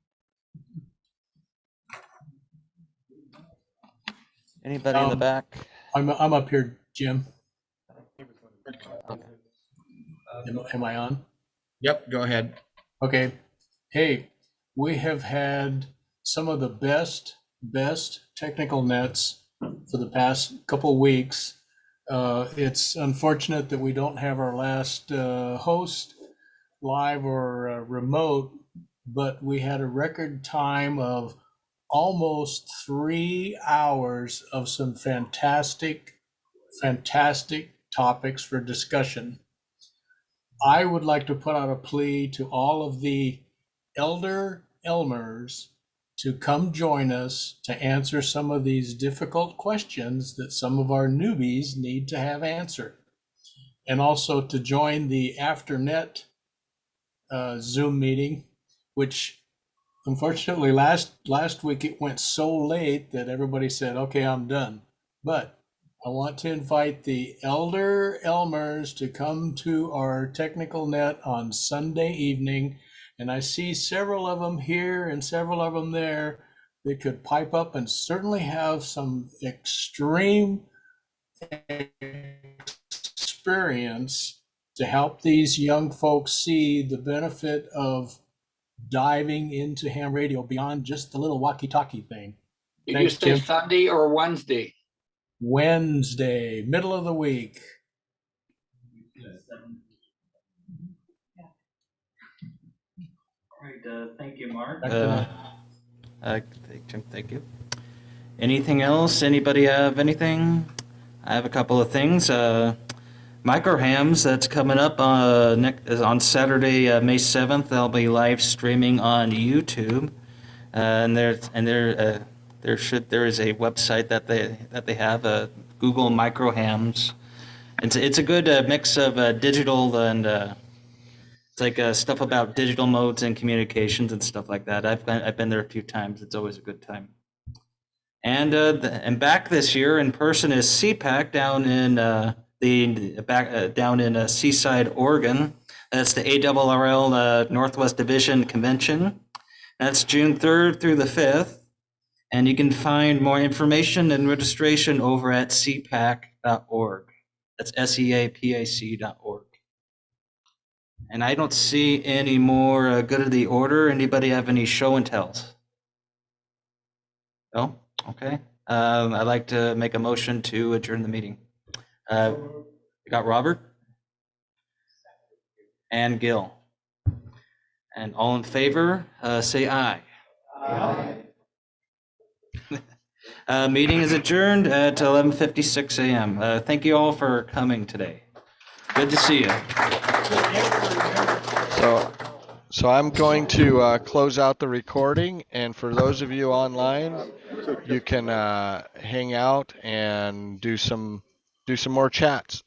Anybody in the back? I'm up here, Jim. Am I on? Yep, go ahead. Okay. Hey, we have had some of the best technical nets for the past couple of weeks. It's unfortunate that we don't have our last host live or remote, but we had a record time of almost 3 hours of some fantastic topics for discussion. I would like to put out a plea to all of the elder Elmers to come join us to answer some of these difficult questions that some of our newbies need to have answered. And also to join the AfterNet Zoom meeting, which unfortunately last week it went so late that everybody said, okay, I'm done. But I want to invite the elder Elmers to come to our technical net on Sunday evening. And I see several of them here and several of them there that could pipe up and certainly have some extreme experience to help these young folks see the benefit of diving into ham radio beyond just the little walkie-talkie thing. Did Thanks, you say Jim. Sunday or Wednesday? Wednesday, middle of the week. All right, thank you, Mark. Back to Thank you. Anything else? Anybody have anything? I have a couple of things. Microhams, that's coming up on Saturday, May 7th. They'll be live streaming on YouTube, and there is a website that they have, Google Microhams. It's a good mix of digital and it's like stuff about digital modes and communications and stuff like that. I've been there a few times. It's always a good time. And back this year in person is CPAC down in down in Seaside, Oregon. That's the ARRL Northwest Division Convention. That's June 3rd through the 5th. And you can find more information and registration over at cpac.org. That's SEAPAC.org. And I don't see any more good of the order. Anybody have any show and tells? No? Okay. I'd like to make a motion to adjourn the meeting. You got Robert? And Gil. And all in favor, say aye. Aye. Meeting is adjourned at 11:56 a.m. Thank you all for coming today. Good to see you. So I'm going to close out the recording, and for those of you online, you can hang out and do some more chats.